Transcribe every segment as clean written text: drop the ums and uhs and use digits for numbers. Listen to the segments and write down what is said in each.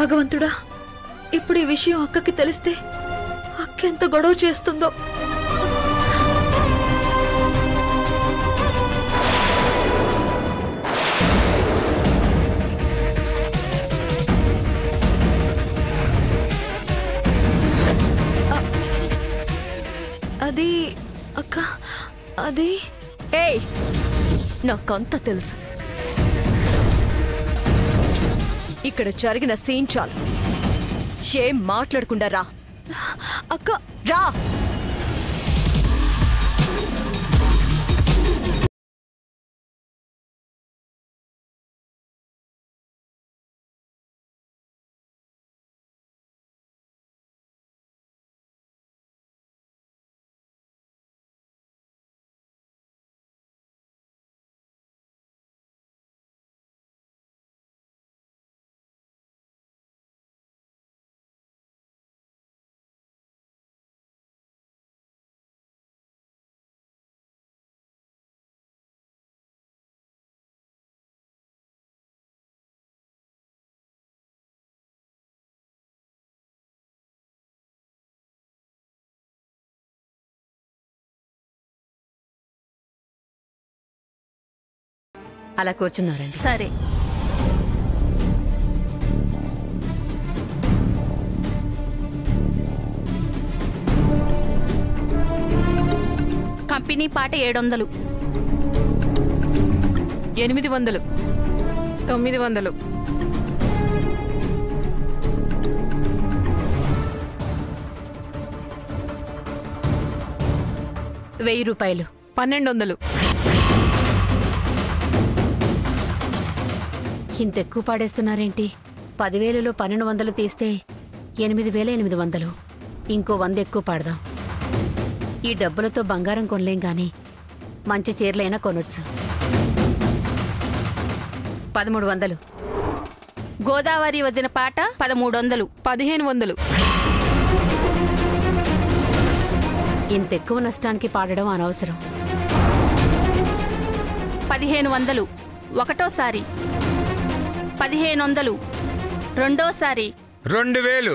భగవంతుడా, ఇప్పుడు ఈ విషయం అక్కకి తెలిస్తే అక్క ఎంత గొడవ చేస్తుందో. అది అక్క, అది ఏయ్, నాకంతా తెలుసు. ఇక్కడ జరిగిన సీన్ చాలు. ఏం మాట్లాడకుండా రా. అక్క రా. అలా కూర్చున్నారండి. సరే. కంపెనీ పాట 700, 800, 900, 1000 రూపాయలు, 1200. ఇంత ఎక్కువ పాడేస్తున్నారేంటి? 10,000లో 1200 తీస్తే 8,800. ఇంకో 100 ఎక్కువ పాడదాం. ఈ డబ్బులతో బంగారం కొనలేం గాని మంచి చీరలైనా కొనొచ్చు. 1300. గోదావరి వదిన పాట 1300, 1500. ఇంత ఎక్కువ నష్టానికి పాడడం అనవసరం. 1500 ఒకటోసారి, 1500 రెండోసారి, 2000.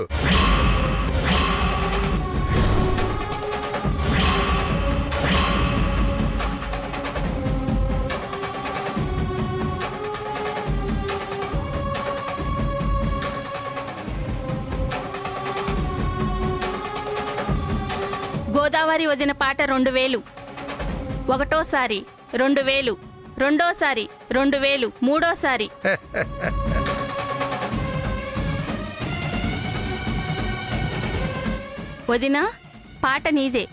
గోదావరి వదిన పాట 2000, ఒకటోసారి 2000, రెండోసారి 2000, మూడోసారి. వదినా, పాట నీదే.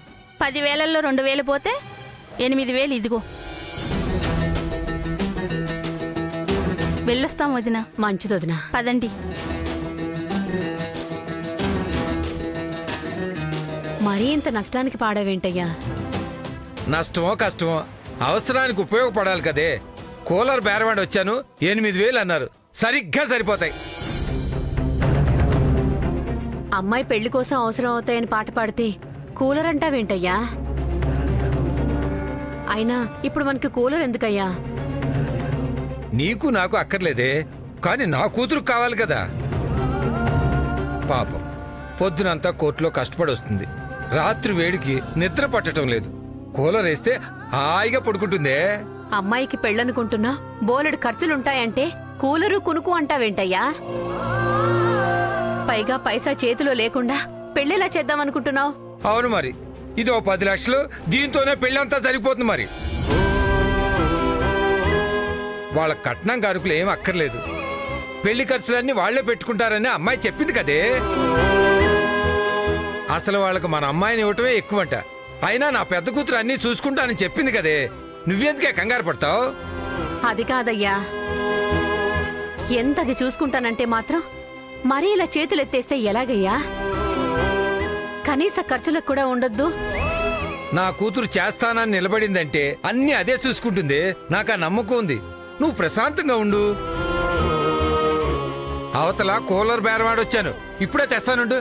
10,000లో 2000 పోతే 8,000. ఇదిగో. వెళ్ళొస్తాం వదినా. మంచిది వదినా. పదండి. మరీ ఇంత నష్టానికి పాడావేంటయ్యా? నష్టమో కష్టమో అవసరానికి ఉపయోగపడాలి కదే. కూలర్ బేరవాడి వచ్చాను, 8,000 అన్నారు. సరిగ్గా సరిపోతాయి. అమ్మాయి పెళ్లి కోసం అవసరం అవుతాయని పాట పాడితే కూలర్ అంటావేంటయ్యా? అయినా ఇప్పుడు మనకి కూలర్ ఎందుకయ్యా? నీకు నాకు అక్కర్లేదే, కానీ నా కూతురు కావాలి కదా. పాపం పొద్దునంతా కోర్టులో కష్టపడి వస్తుంది. రాత్రి వేడికి నిద్ర పట్టడం లేదు. కూలర్ వేస్తే హాయిగా పడుకుంటుందే. అమ్మాయికి పెళ్ళనుకుంటున్నా బోలెడు ఖర్చులుంటాయంటే కూలరు కునుకు అంటావేంటయ్యా? పైగా పైసా చేతిలో లేకుండా పెళ్ళెలా చేద్దామనుకుంటున్నావు? అవును మరి, ఇదో 10 లక్షలు, దీంతోనే పెళ్ళంతా సరిపోతుంది. మరి వాళ్ళ కట్నం కారుకులు ఏం అక్కర్లేదు. పెళ్లి ఖర్చులన్నీ వాళ్లే పెట్టుకుంటారని అమ్మాయి చెప్పింది కదే. అసలు వాళ్ళకు మన అమ్మాయిని ఇవ్వటమే ఎక్కువంట. అయినా నా పెద్ద కూతురు అన్నీ చూసుకుంటానని చెప్పింది కదే. నువ్వెందుకే కంగారు పడతావు? అది కాదయ్యా, ఎంతది చూసుకుంటానంటే మాత్రం మరీ ఇలా చేతులెత్తేస్తే ఎలాగయ్యా? కనీస ఖర్చులకు కూడా ఉండొద్దు. నా కూతురు చేస్తానని నిలబడిందంటే అన్నీ అదే చూసుకుంటుంది. నాకు ఆ నమ్మకం ఉంది. నువ్వు ప్రశాంతంగా ఉండు. అవతల కూలర్ బేరవాడొచ్చాను, ఇప్పుడే తెస్తానుండు.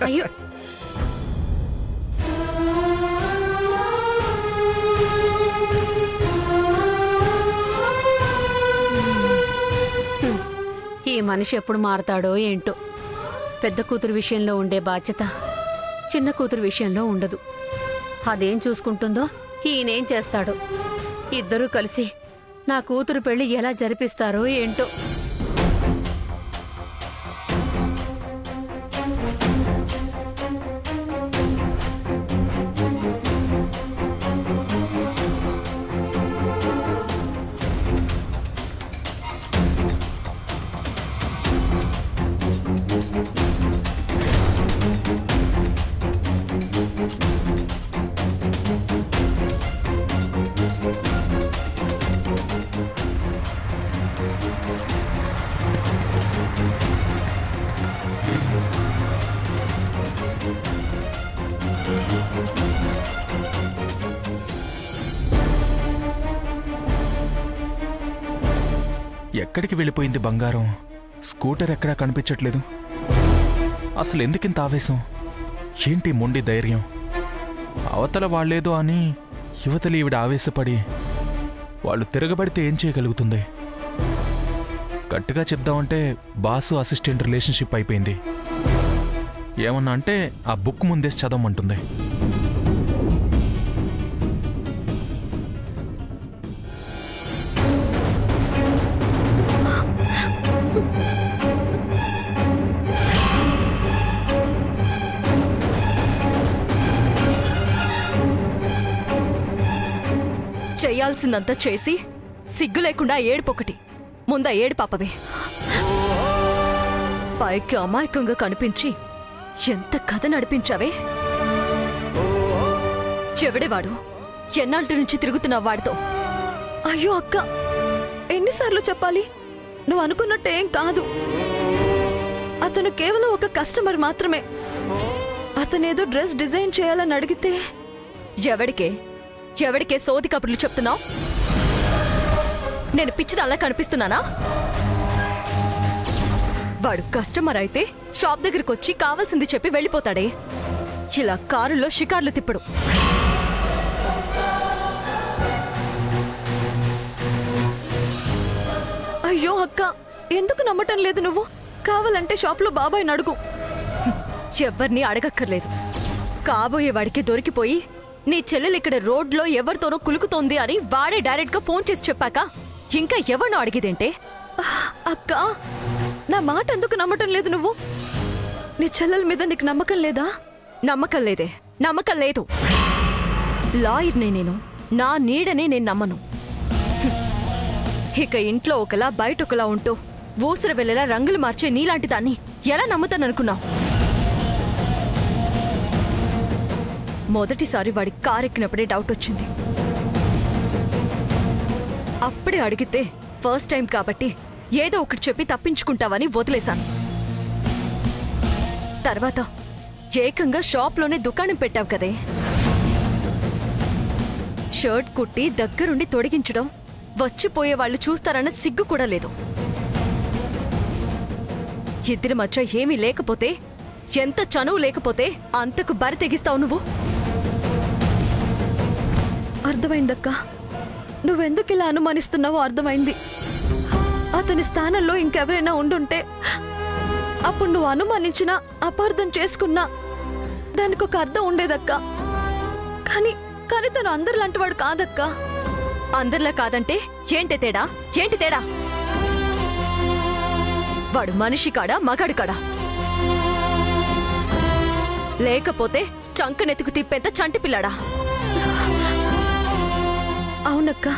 అయ్యో, ఈ మనిషి ఎప్పుడు మారతాడో ఏంటో. పెద్ద కూతురు విషయంలో ఉండే బాధ్యత చిన్న కూతురు విషయంలో ఉండదు. అదేం చూసుకుంటుందో ఈయనేం చేస్తాడో. ఇద్దరూ కలిసి నా కూతురు పెళ్లి ఎలా జరిపిస్తారో ఏంటో. ఎక్కడికి వెళ్ళిపోయింది బంగారం? స్కూటర్ ఎక్కడా కనిపించట్లేదు. అసలు ఎందుకింత ఆవేశం? ఏంటి మొండి ధైర్యం? అవతల వాళ్లేదో అని యువతలి ఈవిడ ఆవేశపడి వాళ్ళు తిరగబడితే ఏం చేయగలుగుతుంది? గట్టిగా చెప్దామంటే బాసు అసిస్టెంట్ రిలేషన్షిప్ అయిపోయింది. ఏమన్నా అంటే ఆ బుక్ ముందేసి చదవమంటుంది. చెయ్యాల్సిందంతా చేసి సిగ్గు లేకుండా ఏడుపొకటి. ముందా ఏడు పాపవే. పైకి అమాయకంగా కనిపించి ఎంత కథ నడిపించావే. చెవిడేవాడు ఎన్నాళ్ళ నుంచి తిరుగుతున్నావు వాడితో? అయ్యో అక్క, ఎన్నిసార్లు చెప్పాలి? నువ్వు అనుకున్నట్టేం కాదు. అతను కేవలం ఒక కస్టమర్ మాత్రమే. అతనేదో డ్రెస్ డిజైన్ చేయాలని అడిగితే ఎవడికే సోది కబుర్లు చెప్తున్నావు? నేను పిచ్చిదాల్లా కనిపిస్తున్నానా? వాడు కస్టమర్ అయితే షాప్ దగ్గరకు వచ్చి కావాల్సింది చెప్పి వెళ్ళిపోతాడే. ఇలా కారులో షికార్లు తిప్పడు. అయ్యో అక్క, ఎందుకు నమ్మటం లేదు నువ్వు? కావాలంటే షాప్లో బాబాయ్ని అడుగు. ఎవరిని అడగక్కర్లేదు. కాబోయే వాడికి దొరికిపోయి నీ చెల్లెలు ఇక్కడ రోడ్లో ఎవరితోనో కులుకుతోంది అని వాడే డైరెక్ట్ గా ఫోన్ చేసి చెప్పాక ఇంకా ఎవరినో అడిగేదేంటే? అక్క, నా మాట ఎందుకు నమ్మటం లేదు నువ్వు? నీ చెల్లెల మీద నీకు నమ్మకం లేదా? నమ్మకం లేదే, నమ్మకం లేదు. లాయర్నే నేను, నా నీడనే నేను నమ్మను. ఇక ఇంట్లో ఒకలా బయట ఒకలా ఉంటూ ఊసర వెళ్ళేలా రంగులు మార్చే నీలాంటి దాన్ని ఎలా నమ్ముతాననుకున్నావు? మొదటిసారి వాడి కారెక్కినప్పుడే డౌట్ వచ్చింది. అప్పుడే అడిగితే ఫస్ట్ టైం కాబట్టి ఏదో ఒకటి చెప్పి తప్పించుకుంటావని వదిలేశాను. తర్వాత ఏకంగా షాప్లోనే దుకాణం పెట్టావు కదే. షర్ట్ కుట్టి దగ్గరుండి తొడిగించడం వచ్చిపోయే వాళ్ళు చూస్తారన్న సిగ్గు కూడా లేదు. ఇద్దరి మధ్య ఏమీ లేకపోతే, ఎంత చనువు లేకపోతే అంతకు బరి తెగిస్తావు నువ్వు. అర్థమైందక్కా, నువ్వెందుకు ఇలా అనుమానిస్తున్నావో అర్థమైంది. అతని స్థానంలో ఇంకెవరైనా ఉండుంటే అప్పుడు నువ్వు అనుమానించినా అపార్థం చేసుకున్నా దానికి ఒక అర్థం ఉండేదక్కా. కానీ తను అందరిలాంటి వాడు కాదక్కా. అందరిలా కాదంటే ఏంటి తేడా? ఏంటి తేడా? వాడు మనిషి కాడా, మగాడు కాడా? లేకపోతే చంకనెత్తుకు తిప్పేంత చంటి పిల్లాడా? అవునక్క,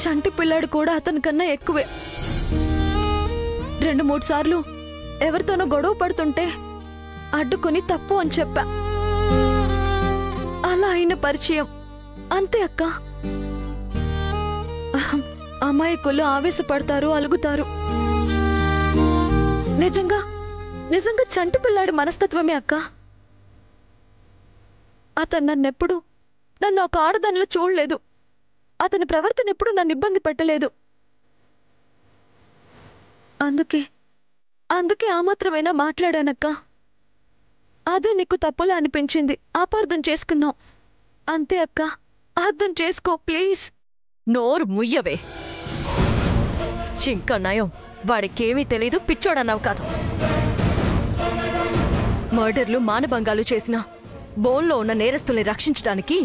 చంటి పిల్లాడు కూడా అతని కన్నా ఎక్కువే. 2-3 సార్లు ఎవరితోనో గొడవ పడుతుంటే అడ్డుకొని తప్పు అని చెప్పా. అలా అయిన పరిచయం అంతే అక్క. అమాయకులు ఆవేశపడతారు, అలుగుతారు. నిజంగా చంటి పిల్లాడి మనస్తత్వమే అక్క. అతను నన్ను ఒక ఆడదానిలో చూడలేదు. అతని ప్రవర్తన ఎప్పుడు నన్ను ఇబ్బంది పెట్టలేదు. అందుకే ఆ మాత్రమైనా మాట్లాడానక్క. అదే నీకు తప్పులా అనిపించింది, అపార్థం చేసుకున్నావు. అంతే అక్క, అర్థం చేసుకో ప్లీజ్. నోరు ముయ్యవే. ఇంకా నయం వాడికేమీ తెలీదు, పిచ్చోడన్నావు కాదు. మర్డర్లు, మానభంగాలు చేసిన బోన్లో ఉన్న నేరస్తుల్ని రక్షించడానికి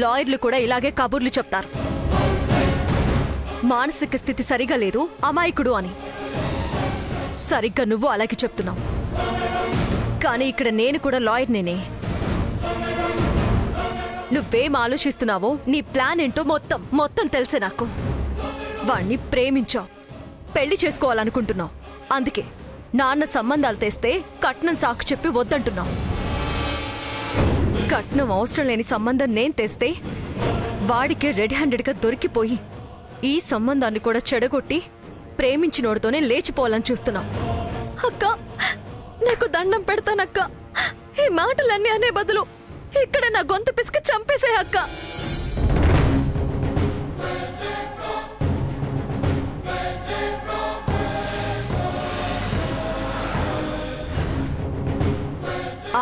లాయర్లు కూడా ఇలాగే కబుర్లు చెప్తారు. మానసిక స్థితి సరిగా లేదు, అమాయకుడు అని. సరిగ్గా నువ్వు అలాగే చెప్తున్నావు. కానీ ఇక్కడ నేను కూడా లాయర్నేనే. నువ్వేం ఆలోచిస్తున్నావో, నీ ప్లాన్ ఏంటో మొత్తం తెలుసే నాకు. వాణ్ణి ప్రేమించావు, పెళ్లి చేసుకోవాలనుకుంటున్నావు. అందుకే నాన్న సంబంధాలు తెస్తే కట్నం సాకు చెప్పి వద్దంటున్నావు. కట్నం అవసరం లేని సంబంధం నేను తెస్తే వాడికే రెడ్ హ్యాండెడ్గా దొరికిపోయి ఈ సంబంధాన్ని కూడా చెడగొట్టి ప్రేమించినోడితోనే లేచిపోవాలని చూస్తున్నావు. అక్క, నీకు దండం పెడతానక్క. ఈ మాటలన్నీ అనే బదులు ఇక్కడ నా గొంతు పిసికి చంపేసే అక్క.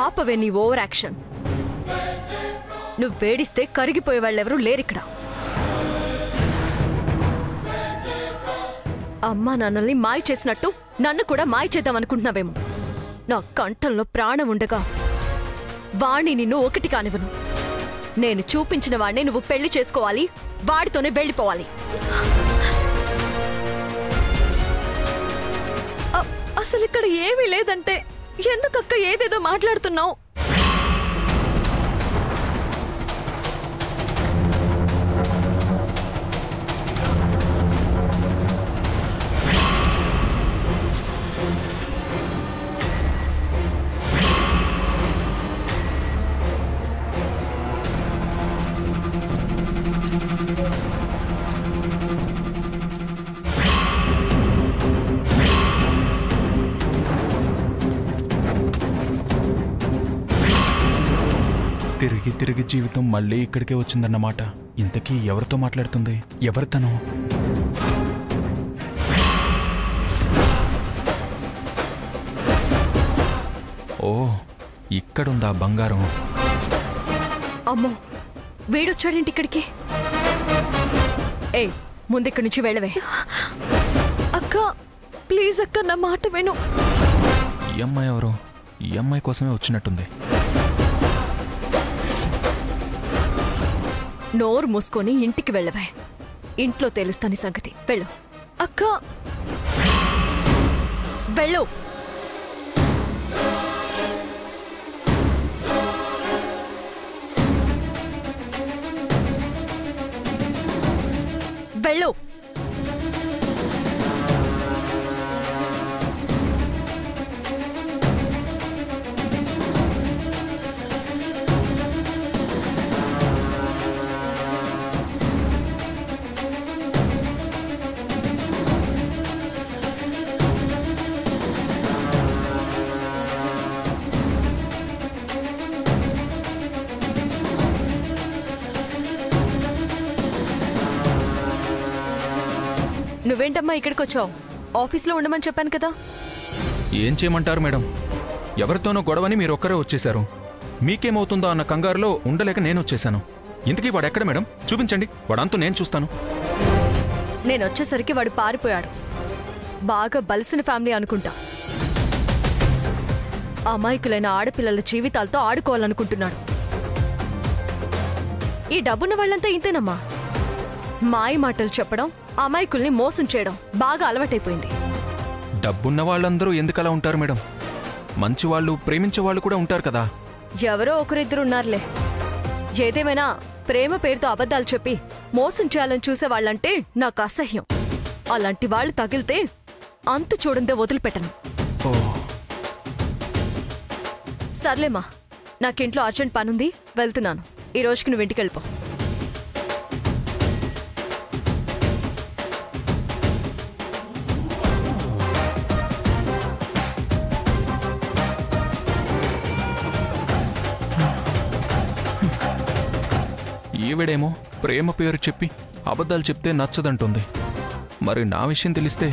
ఆపవే నీ ఓవర్ యాక్షన్. నువ్వు వేడిస్తే కరిగిపోయే వాళ్ళెవరూ లేరిక్కడ. అమ్మా నాన్నల్ని మాయ చేసినట్టు నన్ను కూడా మాయ చేద్దామనుకుంటున్నావేమో. నా కంఠంలో ప్రాణం ఉండగా వాణ్ణి నిన్ను ఒకటి కానివ్వను. నేను చూపించిన వాణ్ణి నువ్వు పెళ్లి చేసుకోవాలి, వాడితోనే వెళ్ళిపోవాలి. అసలు ఇక్కడ ఏమీ లేదంటే ఎందుకక్క ఏదేదో మాట్లాడుతున్నావు? తిరిగి తిరిగి జీవితం మళ్ళీ ఇక్కడికే వచ్చిందన్నమాట. ఇంతకీ ఎవరితో మాట్లాడుతుంది? ఎవరు తను? ఓ, ఇక్కడుందా బంగారం? అమ్మో, వీడొచ్చాడేంటి ఇక్కడికి? ఏయ్, ముందిక్కడి నుంచి వెళ్ళవే. అక్క, ప్లీజ్ అక్క, నా మాట విను. ఈ అమ్మాయి ఎవరు? ఈ అమ్మాయి కోసమే వచ్చినట్టుంది. నోరు మూసుకొని ఇంటికి వెళ్ళవే. ఇంట్లో తెలుస్తాని సంగతి. వెళ్ళు అక్క, వెళ్ళు. వెళ్ళు. నువ్వేంటమ్మా ఇక్కడికి వచ్చావు? ఆఫీస్లో ఉండమని చెప్పాను కదా. ఏం చేయమంటారు మేడం? ఎవరితోనో గొడవని మీరొక్కరే వచ్చేశారు. మీకేమవుతుందో అన్న కంగారులో ఉండలేక నేను వచ్చేశాను. ఇంతకీ వాడెక్కడ మేడం? చూపించండి, వాడంతా నేను చూస్తాను. నేను వచ్చేసరికి వాడు పారిపోయాడు. బాగా బలిసిన ఫ్యామిలీ అనుకుంటా. అమాయకులైన ఆడపిల్లల జీవితాలతో ఆడుకోవాలనుకుంటున్నాడు. ఈ డబ్బున్న వాళ్ళంతా ఇంతేనమ్మా. మాయ మాటలు చెప్పడం, అమాయకుల్ని మోసం చేయడం బాగా అలవాటైపోయింది. డబ్బున్న వాళ్ళందరూ ఎందుకలా ఉంటారు మేడం? మంచి వాళ్ళు, ప్రేమించే వాళ్ళు కూడా ఉంటారు కదా. ఎవరో ఒకరిద్దరు ఉన్నారులే. ఏదేమైనా ప్రేమ పేరుతో అబద్ధాలు చెప్పి మోసం చేయాలని చూసేవాళ్ళంటే నాకు అసహ్యం. అలాంటి వాళ్ళు తగిలితే అంతు చూడందే వదిలిపెట్టను. సర్లేమా, నాకింట్లో అర్జెంట్ పనుంది, వెళ్తున్నాను. ఈ రోజుకి నువ్వు ఇంటికి వెళ్ళిపో. ఈవిడేమో ప్రేమ పేరు చెప్పి అబద్ధాలు చెప్తే నచ్చదంటుంది. మరి నా విషయం తెలిస్తే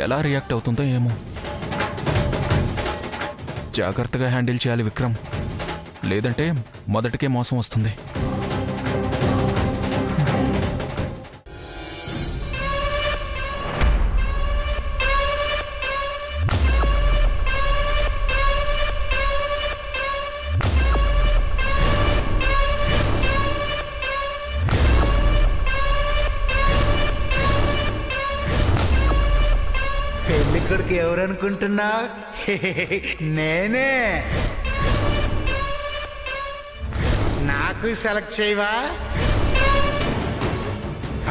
ఎలా రియాక్ట్ అవుతుందో ఏమో. జాగ్రత్తగా హ్యాండిల్ చేయాలి విక్రమ్, లేదంటే మొదటికే మోసం వస్తుంది. పెళ్లి కొడుకు ఎవరనుకుంటున్నా? నేనే. నాకు సెలెక్ట్ చేయవా?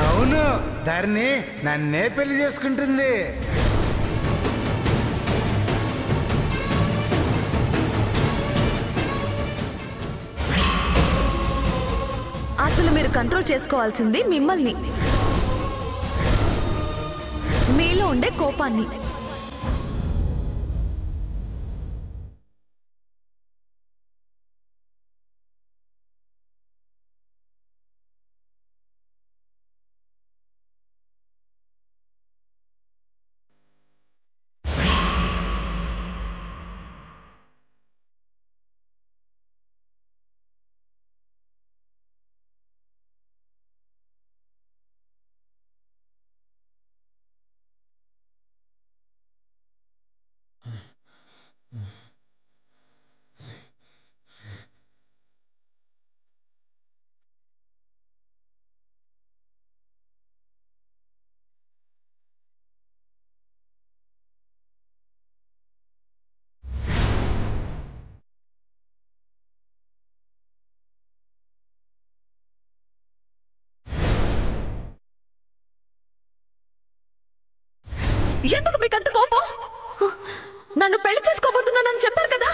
అవును, ధరణి నన్నే పెళ్లి చేసుకుంటుంది. అసలు మీరు కంట్రోల్ చేసుకోవాల్సింది మిమ్మల్ని, మీలో ఉండే కోపాన్ని. ఎందుకు మీకు అంత కోపం? నన్ను పెళ్లి చేసుకోబోతున్నానని చెప్పారు కదా.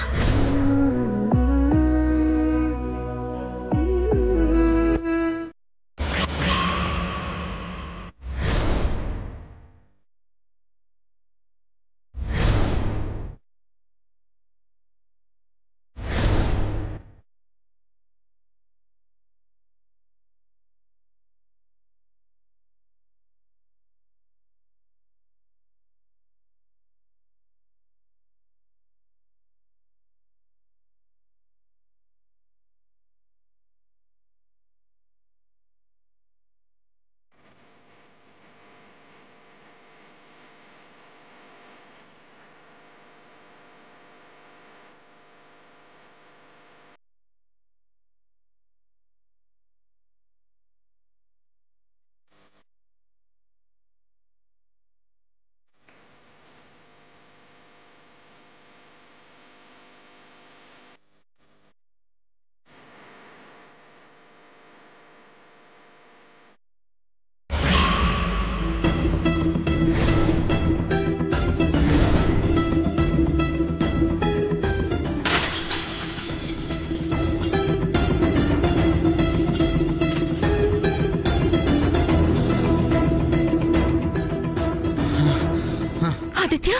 ఆదిత్య,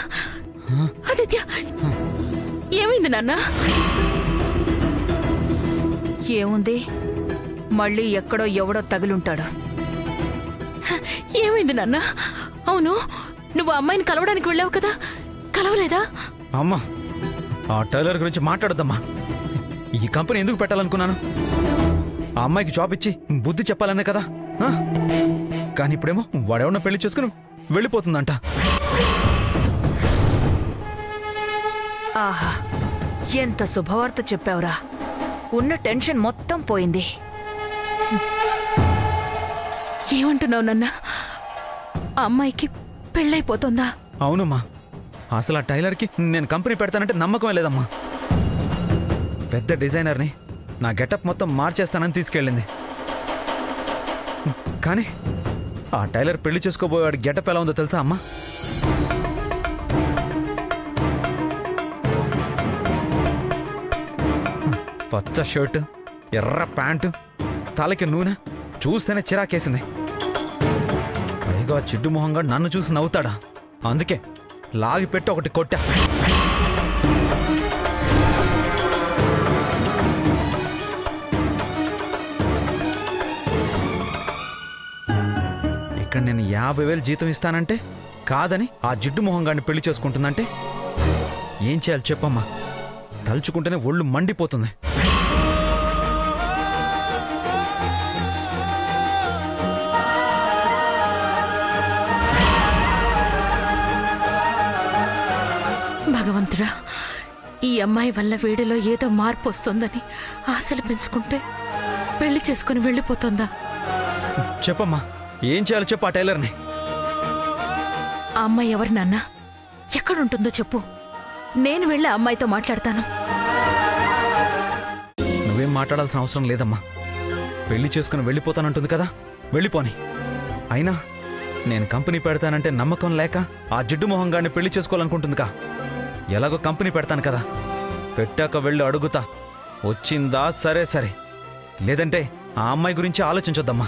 ఆదిత్య, ఏమైంది నాన్న? ఏముంది, మళ్ళీ ఎక్కడో ఎవడో తగులుంటాడు. ఏమైంది నాన్న? అవును, నువ్వు అమ్మాయిని కలవడానికి వెళ్ళావు కదా, కలవలేదా? అమ్మా, ఆ టైలర్ గురించి మాట్లాడొద్దమ్మా. ఈ కంపెనీ ఎందుకు పెట్టాలనుకున్నాను? ఆ అమ్మాయికి జాబ్ ఇచ్చి బుద్ధి చెప్పాలనే కదా. కానీ ఇప్పుడేమో వాడెవడన్నా పెళ్లి చేసుకుని వెళ్ళిపోతుందంట. ఆహా, ఎంత శుభవార్త చెప్పావురా. ఉన్న టెన్షన్ మొత్తం పోయింది. ఏమంటున్నావు నాన్న? ఆ అమ్మాయికి పెళ్ళైపోతుందా? అవునమ్మా, అసలు ఆ టైలర్కి నేను కంపెనీ పెడతానంటే నమ్మకమే లేదమ్మా. పెద్ద డిజైనర్ని నా గెటప్ మొత్తం మార్చేస్తానని తీసుకెళ్ళింది. కానీ ఆ టైలర్ పెళ్లి చేసుకోబోయేవాడి గెటప్ ఎలా ఉందో తెలుసా అమ్మా? పచ్చ షర్టు, ఎర్ర ప్యాంటు, తలకి నూనె, చూస్తేనే చిరాకేసింది. పైగా చిడ్డు మొహంగా నన్ను చూసి నవ్వుతాడా? అందుకే లాగి పెట్టి ఒకటి కొట్టా. ఇక్కడ నేను 50,000 జీతం ఇస్తానంటే కాదని ఆ జిడ్డు మొహంగాన్ని పెళ్లి చేసుకుంటుందంటే ఏం చేయాలి చెప్పమ్మా? తలుచుకుంటేనే ఒళ్ళు మండిపోతుంది. భగవంతుడా, ఈ అమ్మాయి వల్ల వీడిలో ఏదో మార్పు వస్తుందని ఆశలు పెంచుకుంటే పెళ్లి చేసుకుని వెళ్ళిపోతుందా? చెప్పమ్మా, ఏం చేయాలో చెప్పు ఆ టైలర్ని. ఆ అమ్మాయి ఎవరు నాన్న? ఎక్కడుంటుందో చెప్పు, నేను వెళ్ళి ఆ అమ్మాయితో మాట్లాడతాను. నువ్వేం మాట్లాడాల్సిన అవసరం లేదమ్మా. పెళ్లి చేసుకుని వెళ్ళిపోతానంటుంది కదా, వెళ్ళిపోని. అయినా నేను కంపెనీ పెడతానంటే నమ్మకం లేక ఆ జిడ్డు మొహంగాన్ని పెళ్లి చేసుకోవాలనుకుంటుందిగా. ఎలాగో కంపెనీ పెడతాను కదా, పెట్టాక వెళ్ళి అడుగుతా. వచ్చిందా సరే సరే, లేదంటే ఆ అమ్మాయి గురించి ఆలోచించొద్దమ్మా.